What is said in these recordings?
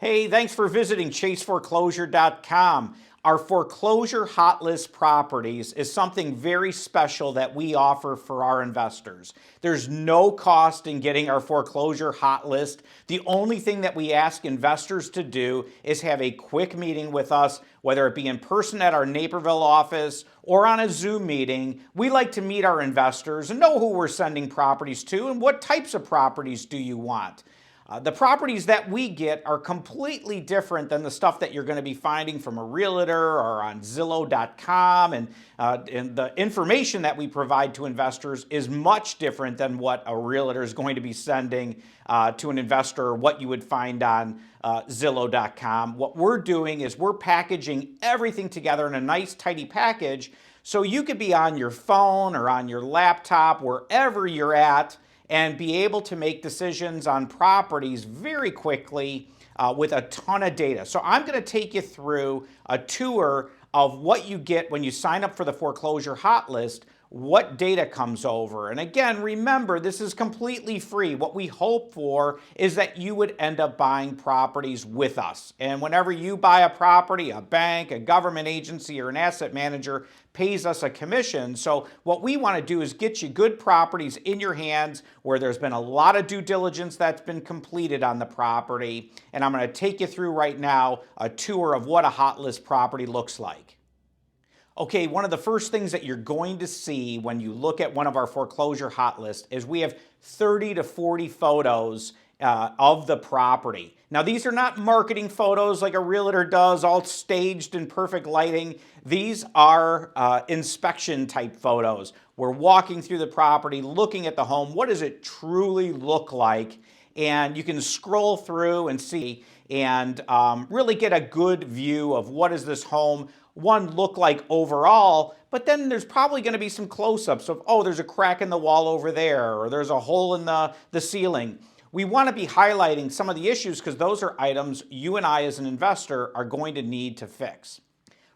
Hey, thanks for visiting chaseforeclosure.com. Our foreclosure hot list properties is something very special that we offer for our investors. There's no cost in getting our foreclosure hot list. The only thing that we ask investors to do is have a quick meeting with us, whether it be in person at our Naperville office or on a Zoom meeting. We like to meet our investors and know who we're sending properties to and what types of properties do you want. The properties that we get are completely different than the stuff that you're going to be finding from a realtor or on Zillow.com, and the information that we provide to investors is much different than what a realtor is going to be sending to an investor or what you would find on Zillow.com. What we're doing is we're packaging everything together in a nice, tidy package so you could be on your phone or on your laptop, wherever you're at, and be able to make decisions on properties very quickly with a ton of data. So I'm going to take you through a tour of what you get when you sign up for the foreclosure hot list, what data comes over. And again, remember, this is completely free. What we hope for is that you would end up buying properties with us. And whenever you buy a property, a bank, a government agency, or an asset manager pays us a commission. So what we want to do is get you good properties in your hands where there's been a lot of due diligence that's been completed on the property. And I'm going to take you through right now a tour of what a hot list property looks like. Okay, one of the first things that you're going to see when you look at one of our foreclosure hot lists is we have 30 to 40 photos of the property. Now, these are not marketing photos like a realtor does, all staged in perfect lighting. These are inspection type photos. We're walking through the property, looking at the home. What does it truly look like? And you can scroll through and see and really get a good view of what is this home look like overall, but then there's probably going to be some close-ups of, oh, there's a crack in the wall over there, or there's a hole in the ceiling. We want to be highlighting some of the issues because those are items you and I as an investor are going to need to fix.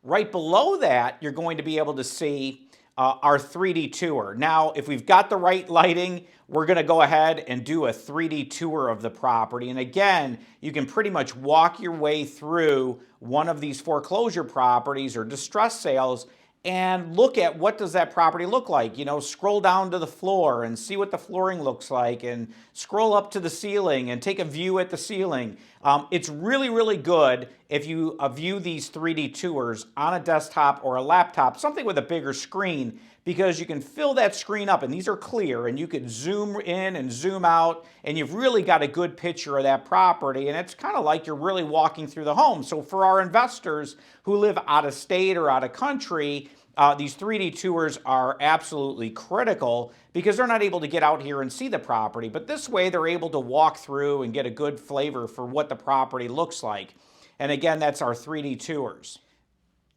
Right below that, you're going to be able to see our 3D tour. Now, if we've got the right lighting, we're going to go ahead and do a 3D tour of the property. And again, you can pretty much walk your way through one of these foreclosure properties or distress sales and look at what does that property look like. You know, scroll down to the floor and see what the flooring looks like, and scroll up to the ceiling and take a view at the ceiling. It's really, really good if you view these 3D tours on a desktop or a laptop, something with a bigger screen, because you can fill that screen up, and these are clear, and you could zoom in and zoom out, and you've really got a good picture of that property, and it's kind of like you're really walking through the home. So for our investors who live out of state or out of country, these 3D tours are absolutely critical because they're not able to get out here and see the property. But this way, they're able to walk through and get a good flavor for what the property looks like. And again, that's our 3D tours.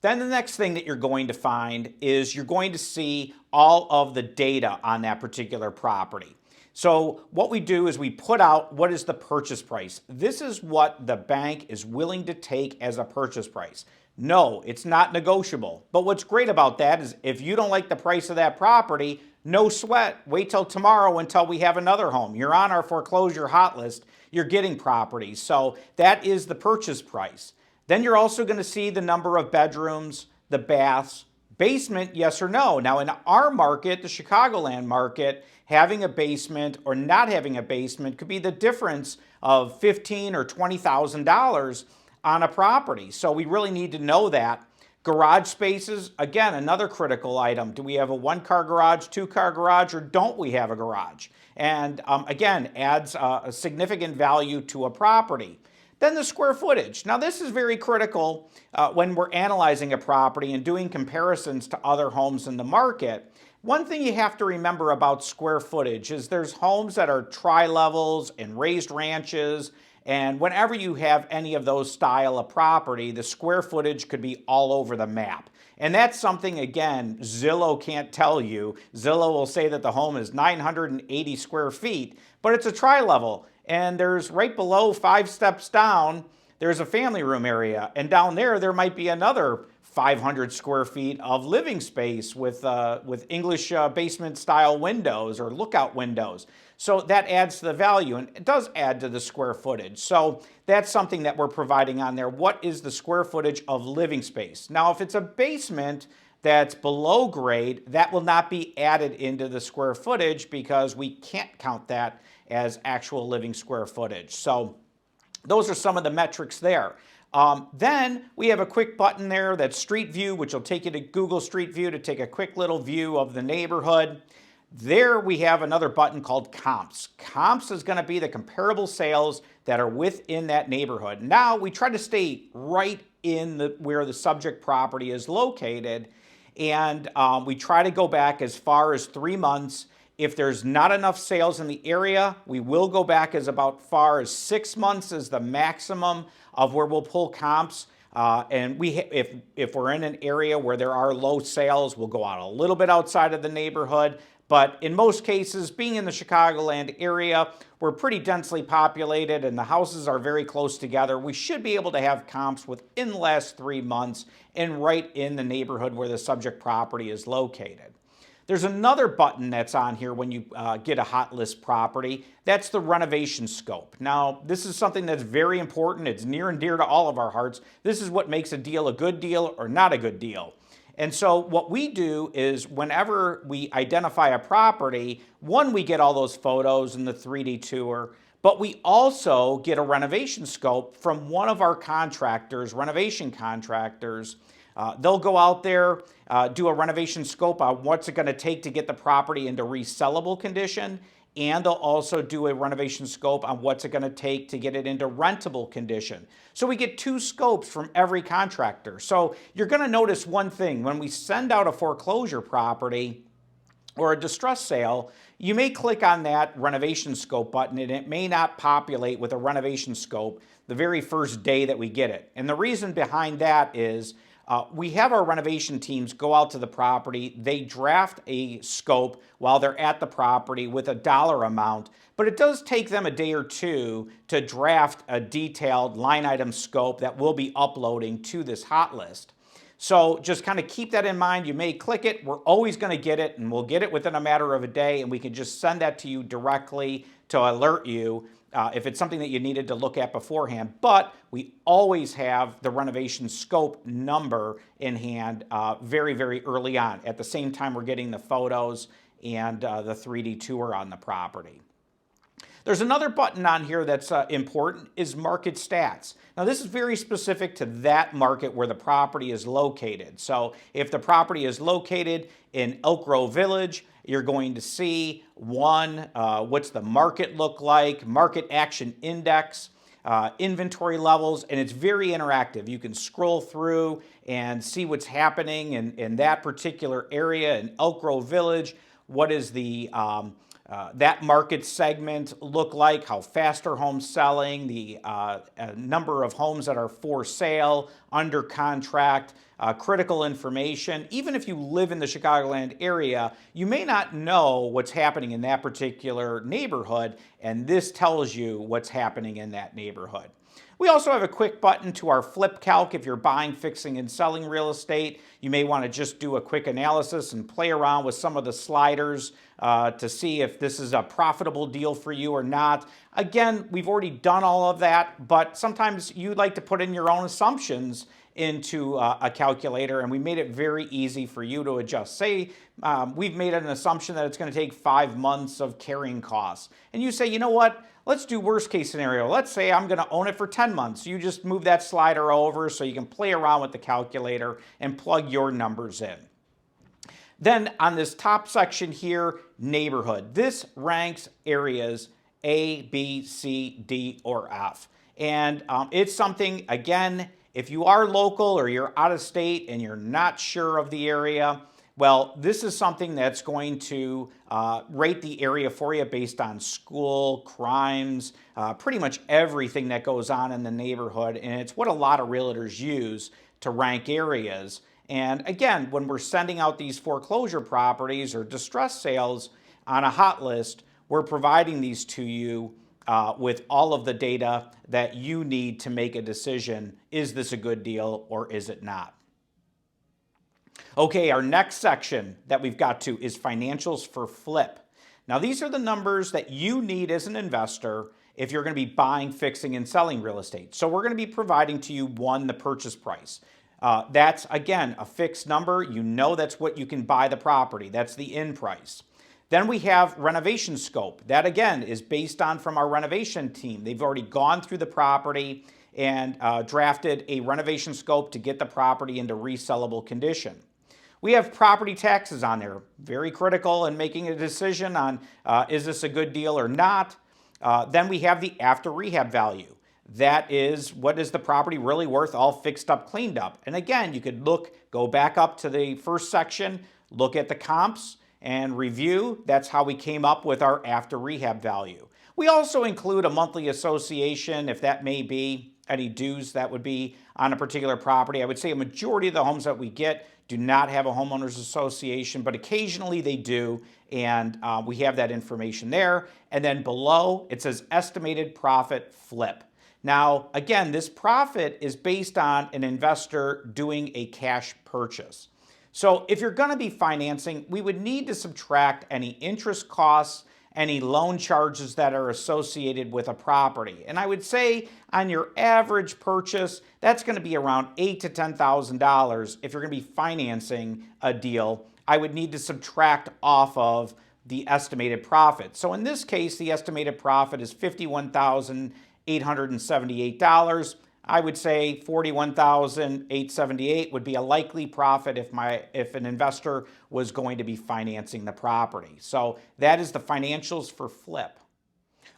Then the next thing that you're going to find is you're going to see all of the data on that particular property. So what we do is we put out what is the purchase price. This is what the bank is willing to take as a purchase price. No, it's not negotiable. But what's great about that is if you don't like the price of that property, no sweat. Wait till tomorrow until we have another home. You're on our foreclosure hot list. You're getting properties. So that is the purchase price. Then you're also going to see the number of bedrooms, the baths, basement, yes or no. Now in our market, the Chicagoland market, having a basement or not having a basement could be the difference of $15,000 or $20,000 on a property. So we really need to know that. Garage spaces, again, another critical item. Do we have a one-car garage, two-car garage, or don't we have a garage? And again, adds a significant value to a property. Then the square footage. Now this is very critical when we're analyzing a property and doing comparisons to other homes in the market. One thing you have to remember about square footage is there's homes that are tri-levels and raised ranches, and whenever you have any of those style of property, the square footage could be all over the map. And that's something, again, Zillow can't tell you. Zillow will say that the home is 980 square feet, but it's a tri-level. And there's right below, 5 steps down, there's a family room area. And down there might be another 500 square feet of living space with English basement style windows or lookout windows. So that adds to the value, and it does add to the square footage. So that's something that we're providing on there. What is the square footage of living space? Now, if it's a basement that's below grade, that will not be added into the square footage because we can't count that as actual living square footage. So those are some of the metrics there. Then we have a quick button there that's Street View, which will take you to Google Street View to take a quick little view of the neighborhood. There we have another button called Comps. Comps is going to be the comparable sales that are within that neighborhood. Now we try to stay right in where the subject property is located, and we try to go back as far as 3 months. If there's not enough sales in the area, we will go back as about far as 6 months as the maximum of where we'll pull comps. And if we're in an area where there are low sales, we'll go out a little bit outside of the neighborhood. But in most cases, being in the Chicagoland area, we're pretty densely populated and the houses are very close together. We should be able to have comps within the last 3 months and right in the neighborhood where the subject property is located. There's another button that's on here when you get a hot list property. That's the renovation scope. Now, this is something that's very important. It's near and dear to all of our hearts. This is what makes a deal a good deal or not a good deal. And so what we do is whenever we identify a property, one, we get all those photos and the 3D tour, but we also get a renovation scope from one of our contractors, renovation contractors. They'll go out there, do a renovation scope on what's it going to take to get the property into resellable condition, and they'll also do a renovation scope on what's it going to take to get it into rentable condition. So we get 2 scopes from every contractor. So you're going to notice one thing. When we send out a foreclosure property or a distress sale, you may click on that renovation scope button and it may not populate with a renovation scope the very first day that we get it. And the reason behind that is we have our renovation teams go out to the property. They draft a scope while they're at the property with a dollar amount, but it does take them a day or two to draft a detailed line item scope that we'll be uploading to this hot list. So just kind of keep that in mind. You may click it. We're always going to get it, and we'll get it within a matter of a day, and we can just send that to you directly to alert you if it's something that you needed to look at beforehand. But we always have the renovation scope number in hand very, very early on. At the same time, we're getting the photos and the 3D tour on the property. There's another button on here that's important, is market stats. Now this is very specific to that market where the property is located. So if the property is located in Elk Grove Village, you're going to see what's the market look like, market action index, inventory levels, and it's very interactive. You can scroll through and see what's happening in that particular area in Elk Grove Village. What is the that market segment look like, how fast are homes selling, the number of homes that are for sale, under contract, critical information. Even if you live in the Chicagoland area, you may not know what's happening in that particular neighborhood, and this tells you what's happening in that neighborhood. We also have a quick button to our flip calc. If you're buying, fixing, and selling real estate, you may want to just do a quick analysis and play around with some of the sliders to see if this is a profitable deal for you or not. Again, we've already done all of that, but sometimes you like to put in your own assumptions into a calculator, and we made it very easy for you to adjust. Say we've made an assumption that it's going to take 5 months of carrying costs, and you say, you know what, let's do worst case scenario. Let's say I'm going to own it for 10 months. You just move that slider over so you can play around with the calculator and plug your numbers in. Then on this top section here, neighborhood. This ranks areas A, B, C, D, or F. And it's something, again, if you are local or you're out of state and you're not sure of the area, well, this is something that's going to rate the area for you based on school, crimes, pretty much everything that goes on in the neighborhood. And it's what a lot of realtors use to rank areas. And again, when we're sending out these foreclosure properties or distress sales on a hot list, we're providing these to you with all of the data that you need to make a decision. Is this a good deal or is it not? Okay, our next section that we've got to is financials for flip. Now, these are the numbers that you need as an investor if you're going to be buying, fixing, and selling real estate. So we're going to be providing to you, one, the purchase price. That's, again, a fixed number. You know that's what you can buy the property. That's the in price. Then we have renovation scope. That, again, is based on from our renovation team. They've already gone through the property and drafted a renovation scope to get the property into resellable condition. We have property taxes on there, very critical in making a decision on is this a good deal or not. Then we have the after rehab value. That is, what is the property really worth all fixed up, cleaned up? And again, you could go back up to the first section, look at the comps and review. That's how we came up with our after rehab value. We also include a monthly association, if that may be any dues that would be on a particular property. I would say a majority of the homes that we get do not have a homeowners association, but occasionally they do, and we have that information there. And then below, it says estimated profit flip. Now, again, this profit is based on an investor doing a cash purchase. So if you're going to be financing, we would need to subtract any interest costs, any loan charges that are associated with a property. And I would say on your average purchase, that's going to be around $8,000 to $10,000. If you're going to be financing a deal, I would need to subtract off of the estimated profit. So in this case, the estimated profit is $51,878. I would say $41,878 would be a likely profit if an investor was going to be financing the property. So that is the financials for flip.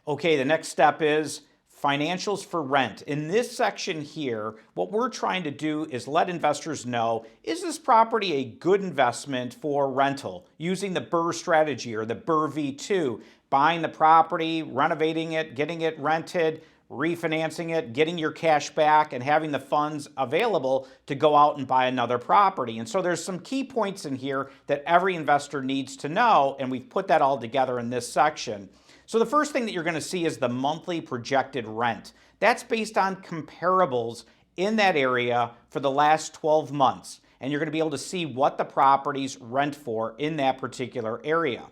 Okay, the next step is financials for rent. In this section here, what we're trying to do is let investors know, is this property a good investment for rental? Using the BRRRR strategy or the BRRRR V2, buying the property, renovating it, getting it rented, refinancing it, getting your cash back, and having the funds available to go out and buy another property. And so there's some key points in here that every investor needs to know, and we've put that all together in this section. So the first thing that you're going to see is the monthly projected rent. That's based on comparables in that area for the last 12 months. And you're going to be able to see what the properties rent for in that particular area.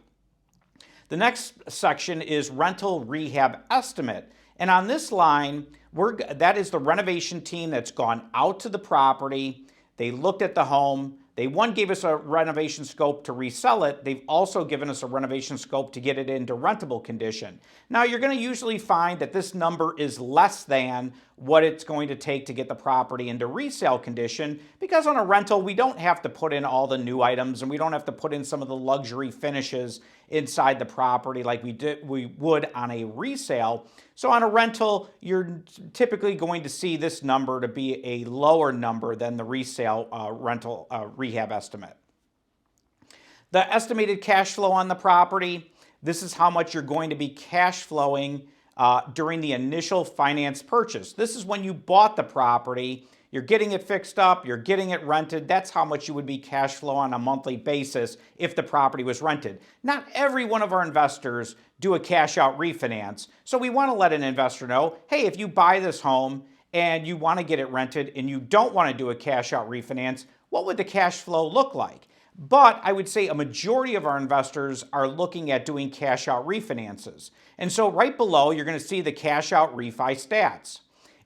The next section is rental rehab estimate. And on this line, that is the renovation team that's gone out to the property. They looked at the home. They, one, gave us a renovation scope to resell it. They've also given us a renovation scope to get it into rentable condition. Now, you're going to usually find that this number is less than what it's going to take to get the property into resale condition, because on a rental, we don't have to put in all the new items and we don't have to put in some of the luxury finishes inside the property like we would on a resale. So on a rental, you're typically going to see this number to be a lower number than the resale rental rehab estimate. The estimated cash flow on the property, this is how much you're going to be cash flowing during the initial finance purchase. This is when you bought the property. You're getting it fixed up, you're getting it rented. That's how much you would be cash flow on a monthly basis if the property was rented. Not every one of our investors do a cash out refinance. So we want to let an investor know, hey, if you buy this home and you want to get it rented and you don't want to do a cash out refinance, what would the cash flow look like? But I would say a majority of our investors are looking at doing cash out refinances. And so right below, you're going to see the cash out refi stats.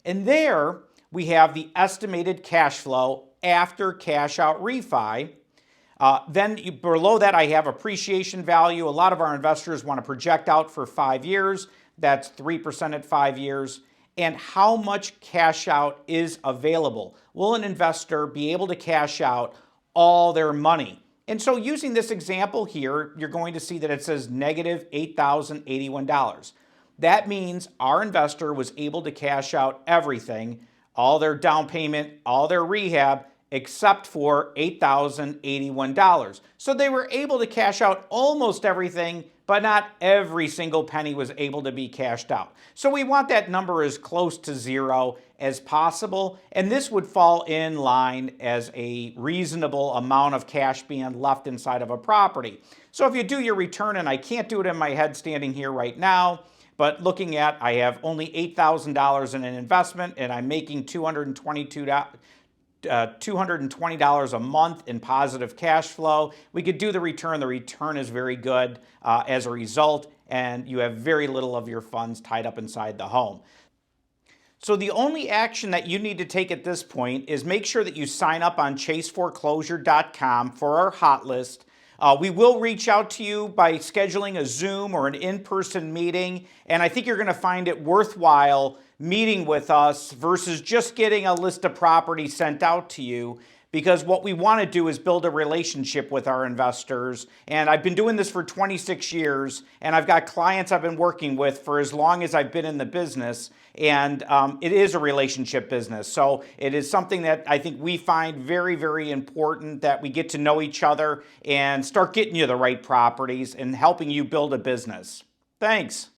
And there, we have the estimated cash flow after cash out refi. Below that, I have appreciation value. A lot of our investors want to project out for 5 years. That's 3% at 5 years. And how much cash out is available? Will an investor be able to cash out all their money? And so using this example here, you're going to see that it says negative $8,081. That means our investor was able to cash out everything, all their down payment, all their rehab, except for $8,081. So they were able to cash out almost everything, but not every single penny was able to be cashed out. So we want that number as close to zero as possible, and this would fall in line as a reasonable amount of cash being left inside of a property. So if you do your return, and I can't do it in my head standing here right now, but looking at, I have only $8,000 in an investment and I'm making $220 a month in positive cash flow. We could do the return. The return is very good as a result, and you have very little of your funds tied up inside the home. So the only action that you need to take at this point is make sure that you sign up on chaseforeclosure.com for our hot list. We will reach out to you by scheduling a Zoom or an in-person meeting, and I think you're going to find it worthwhile meeting with us versus just getting a list of properties sent out to you, because what we want to do is build a relationship with our investors. And I've been doing this for 26 years, and I've got clients I've been working with for as long as I've been in the business, and it is a relationship business. So it is something that I think we find very, very important, that we get to know each other and start getting you the right properties and helping you build a business. Thanks.